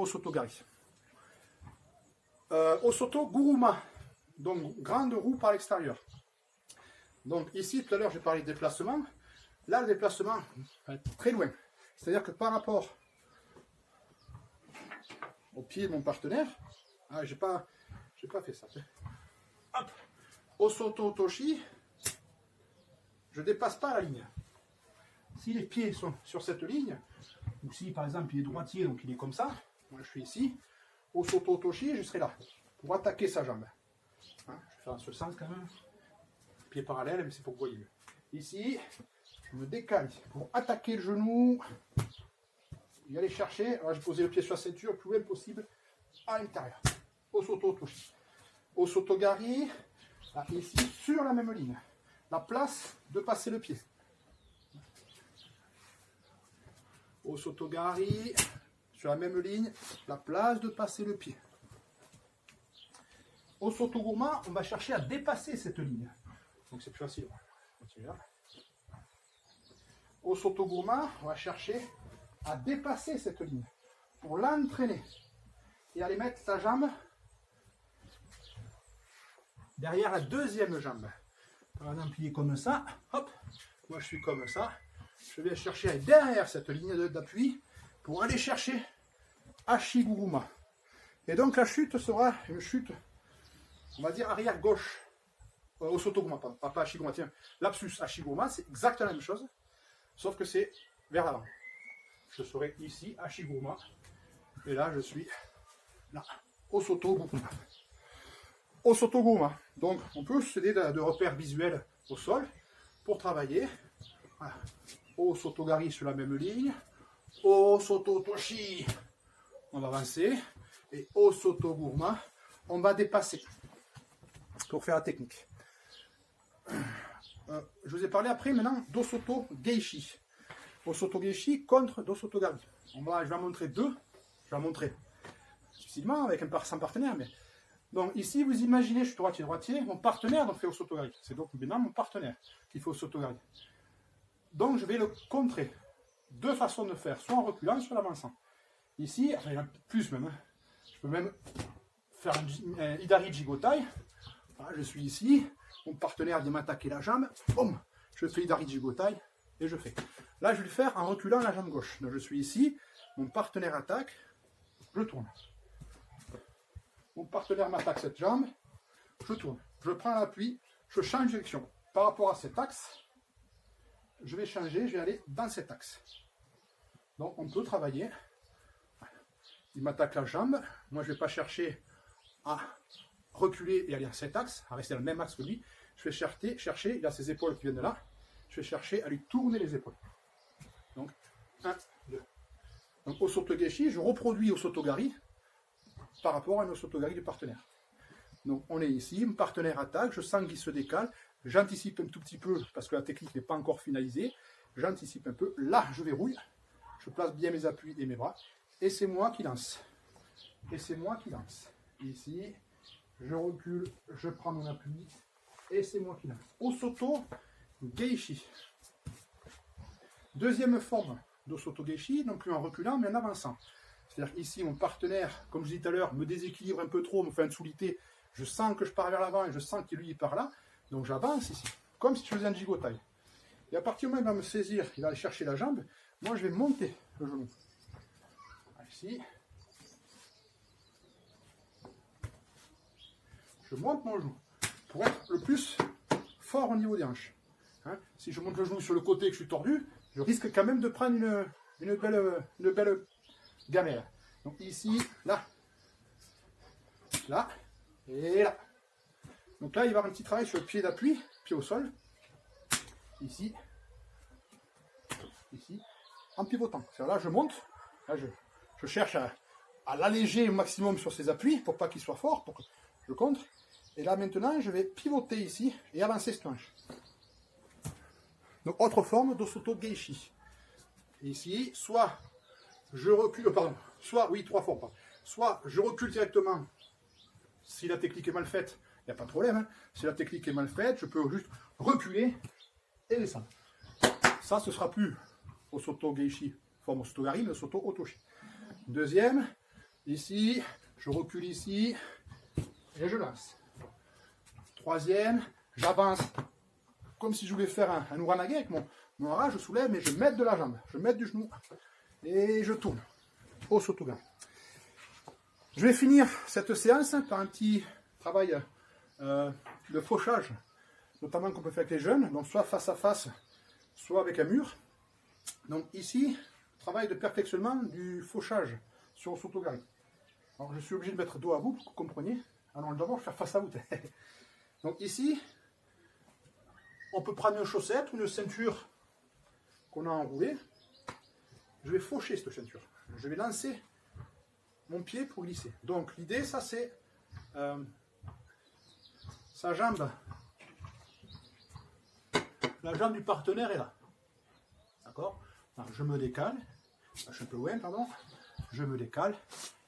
Osotogari. Osoto Guruma, donc grande roue par l'extérieur. Donc ici, tout à l'heure, j'ai parlé de déplacement. Là, le déplacement va être très loin. C'est-à-dire que par rapport au pied de mon partenaire, ah, j'ai pas fait ça. Hop, Osoto Otoshi, je ne dépasse pas la ligne. Si les pieds sont sur cette ligne, ou si par exemple il est droitier, donc il est comme ça, moi je suis ici, Osoto Otoshi, je serai là, pour attaquer sa jambe. Hein, je vais faire dans ce sens quand même. Pied parallèle, mais c'est pour que vous voyez mieux. Ici, je me décale pour attaquer le genou, y aller chercher. Alors, je vais poser le pied sur la ceinture, le plus loin possible, à l'intérieur. Osoto Otoshi. Osotogari, là, ici, sur la même ligne. La place de passer le pied. Osotogari, sur la même ligne, la place de passer le pied. Osotoguruma, on va chercher à dépasser cette ligne. Donc c'est plus facile. Osotoguruma, on va chercher à dépasser cette ligne pour l'entraîner et aller mettre sa jambe derrière la deuxième jambe. Par exemple, il est comme ça, hop, moi je suis comme ça, je vais chercher à être derrière cette ligne d'appui pour aller chercher Hashiguruma. Et donc la chute sera une chute, on va dire arrière gauche. Osotoguruma, pas Hashiguruma, tiens, lapsus Hashiguruma, c'est exactement la même chose, sauf que c'est vers l'avant. Je serai ici, Hashiguruma, et là je suis là, Osotoguruma. Osotoguruma, donc on peut se aider de repères visuels au sol pour travailler. Voilà. Osotogari sur la même ligne, Osoto Otoshi, on va avancer, et Osotoguruma, on va dépasser pour faire la technique. Je vous ai parlé après maintenant d'Osoto Geishi. Osoto Geishi contre d'Osotogari. Je vais en montrer deux. Je vais en montrer difficilement avec sans partenaire. Mais... Donc ici, vous imaginez, je suis droitier, mon partenaire donc fait Osotogari. C'est donc maintenant mon partenaire qui fait Osotogari. Donc je vais le contrer. Deux façons de faire, soit en reculant, soit en avançant. Ici, enfin, il y en a plus même. Hein. Je peux même faire un Hidari Jigotai. Voilà, je suis ici. Mon partenaire vient m'attaquer la jambe, boum, je fais Hidari Jigotai et je fais. Là, je vais le faire en reculant la jambe gauche. Donc, je suis ici, mon partenaire attaque, je tourne. Mon partenaire m'attaque cette jambe, je tourne. Je prends l'appui, je change de direction. Par rapport à cet axe, je vais changer, je vais aller dans cet axe. Donc, on peut travailler. Il m'attaque la jambe, moi, je ne vais pas chercher à reculer et aller dans cet axe, à rester dans le même axe que lui. Je vais chercher, il a ses épaules qui viennent de là, je vais chercher à lui tourner les épaules. Donc, 1, 2. Donc, Osoto Geishi, je reproduis Osotogari par rapport à un Osotogari du partenaire. Donc, on est ici, mon partenaire attaque, je sens qu'il se décale, j'anticipe un tout petit peu, parce que la technique n'est pas encore finalisée, j'anticipe un peu, là, je verrouille, je place bien mes appuis et mes bras, et c'est moi qui lance. Et c'est moi qui lance. Ici, je recule, je prends mon appui, et c'est moi qui lance. Osoto Geishi. Deuxième forme d'Osoto Geishi, non plus en reculant, mais en avançant. C'est-à-dire qu'ici, mon partenaire, comme je disais tout à l'heure, me déséquilibre un peu trop, me fait une soulité, je sens que je pars vers l'avant, et je sens qu'il lui est par là, donc j'avance ici, comme si je faisais un jigotai. Et à partir du moment où il va me saisir, il va aller chercher la jambe, moi je vais monter le genou. Ici. Je monte mon genou pour être le plus fort au niveau des hanches. Hein, si je monte le genou sur le côté et que je suis tordu, je risque quand même de prendre une belle gamelle. Donc ici, là, là et là. Donc là, il va y avoir un petit travail sur le pied d'appui, pied au sol. Ici, ici, en pivotant. Là, je monte. Là, je cherche à l'alléger au maximum sur ses appuis pour pas qu'il soit fort, pour que je contre. Et là maintenant, je vais pivoter ici et avancer cette hanche. Donc autre forme d'Osoto Geishi. Ici, soit je recule, soit, oui, trois formes. Soit je recule directement, si la technique est mal faite, il n'y a pas de problème. Hein. Si la technique est mal faite, je peux juste reculer et descendre. Ça, ce sera plus Osoto Geishi, forme Osotogari, mais Osoto Otoshi. Deuxième, Ici, je recule ici et je lance. Troisième, j'avance comme si je voulais faire un Uranage avec mon hara, je soulève, mais je mets de la jambe, je mets du genou et je tourne au Sotogan. Je vais finir cette séance par un petit travail de fauchage, notamment qu'on peut faire avec les jeunes, donc soit face à face, soit avec un mur. Donc ici, travail de perfectionnement du fauchage sur Osotogari. Alors je suis obligé de mettre dos à vous pour que vous compreniez. Alors d'abord, je vais faire face à vous. Donc ici, on peut prendre une chaussette ou une ceinture qu'on a enroulée. Je vais faucher cette ceinture. Je vais lancer mon pied pour glisser. Donc l'idée, ça c'est sa jambe. La jambe du partenaire est là. D'accord? Je me décale. Je suis un peu loin, pardon. Je me décale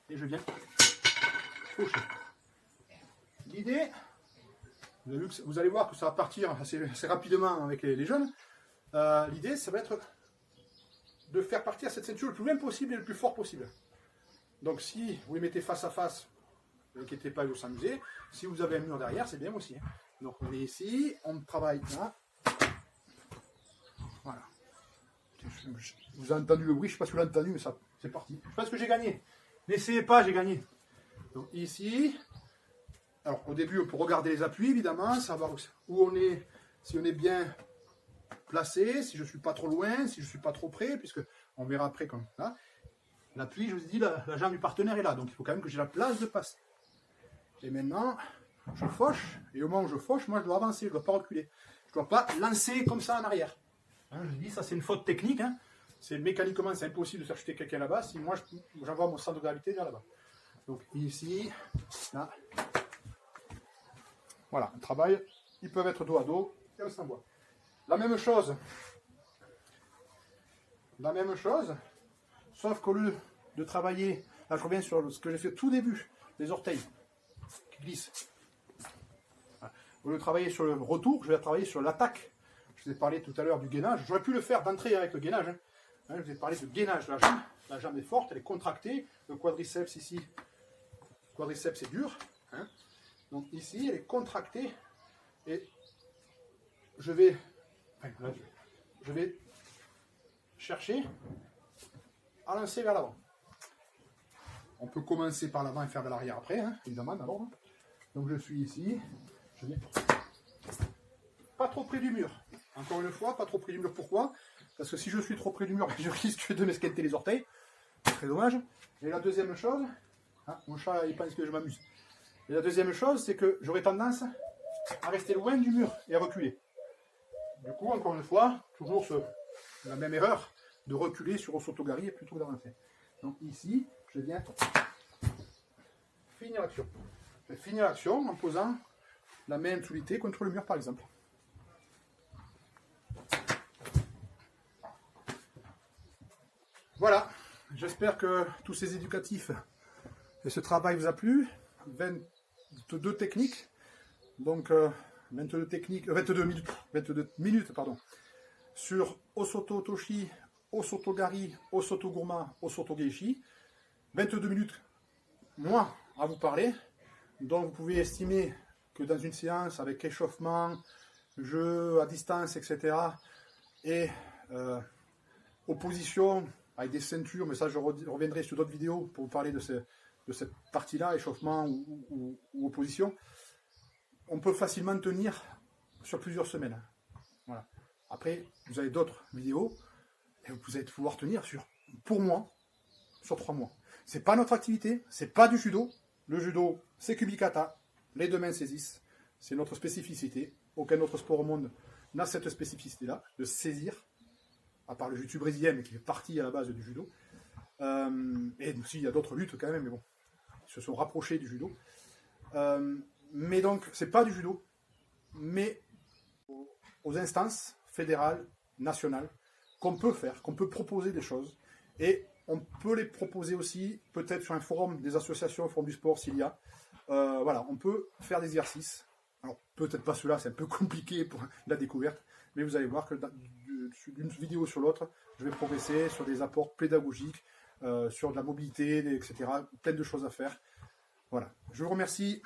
et je viens faucher. L'idée, vous allez voir que ça va partir assez rapidement avec les jeunes. L'idée, ça va être de faire partir cette ceinture le plus loin possible et le plus fort possible. Donc si vous les mettez face à face, ne vous inquiétez pas, ils vont s'amuser. Si vous avez un mur derrière, c'est bien aussi. Donc on est ici, on travaille là. Voilà. Vous avez entendu le bruit, je ne sais pas si vous l'avez entendu, mais ça, c'est parti. Je pense que j'ai gagné. N'essayez pas, j'ai gagné. Donc ici, alors au début on peut regarder les appuis évidemment, savoir où on est, si on est bien placé, si je ne suis pas trop loin, si je ne suis pas trop près, puisque on verra après comme ça. L'appui, je vous ai dit, la jambe du partenaire est là, donc il faut quand même que j'ai la place de passer. Et maintenant, je fauche, et au moment où je fauche, moi je dois avancer, je ne dois pas reculer. Je ne dois pas lancer comme ça en arrière. Hein, je dis, ça c'est une faute technique, hein. C'est mécaniquement, c'est impossible de faire chuter quelqu'un là-bas, si moi j'envoie mon centre de gravité vers là-bas. Donc ici, là. Voilà, un travail, ils peuvent être dos à dos, et on s'envoie. La même chose, sauf qu'au lieu de travailler, là je reviens sur ce que j'ai fait au tout début, les orteils qui glissent. Voilà. Au lieu de travailler sur le retour, je vais travailler sur l'attaque. Je vous ai parlé tout à l'heure du gainage, j'aurais pu le faire d'entrée avec le gainage. Hein. Je vous ai parlé de gainage de la jambe est forte, elle est contractée, le quadriceps ici, le quadriceps est dur. Hein. Donc ici, elle est contractée et je vais chercher à lancer vers l'avant. On peut commencer par l'avant et faire de l'arrière après, hein, évidemment d'abord. Donc je suis ici, je viens pas trop près du mur. Encore une fois, pas trop près du mur. Pourquoi? Parce que si je suis trop près du mur, je risque de m'esquinter les orteils. C'est très dommage. Et la deuxième chose, hein, mon chat il pense que je m'amuse. Et la deuxième chose, c'est que j'aurais tendance à rester loin du mur et à reculer. Du coup, encore une fois, toujours la même erreur de reculer sur Osotogari plutôt que d'avancer. Donc ici, je viens finir l'action. Je vais finir l'action en posant la main soulitée contre le mur par exemple. Voilà, j'espère que tous ces éducatifs et ce travail vous a plu. 22 techniques, donc 22 minutes pardon, sur Osoto Toshi, Osotogari, Osotoguruma, Osoto Geishi. 22 minutes, moi, à vous parler. Donc vous pouvez estimer que dans une séance avec échauffement, jeu à distance, etc. et opposition avec des ceintures, mais ça je reviendrai sur d'autres vidéos pour vous parler de cette partie-là, échauffement ou opposition, on peut facilement tenir sur plusieurs semaines. Voilà. Après, vous avez d'autres vidéos et vous allez pouvoir tenir pour moi, sur 3 mois. C'est pas notre activité, c'est pas du judo. Le judo, c'est kubikata, les deux mains saisissent, c'est notre spécificité. Aucun autre sport au monde n'a cette spécificité-là, de saisir, à part le jiu-jitsu brésilien, mais qui fait partie à la base du judo. Et aussi, il y a d'autres luttes quand même, mais bon, ils se sont rapprochés du judo. Mais donc, c'est pas du judo, mais aux instances fédérales, nationales, qu'on peut faire, qu'on peut proposer des choses. Et on peut les proposer aussi, peut-être sur un forum des associations, forum du sport, s'il y a. Voilà, on peut faire des exercices. Alors, peut-être pas ceux-là, c'est un peu compliqué pour la découverte, mais vous allez voir que d'une vidéo sur l'autre, je vais progresser sur des apports pédagogiques, sur de la mobilité, etc. Plein de choses à faire. Voilà. Je vous remercie.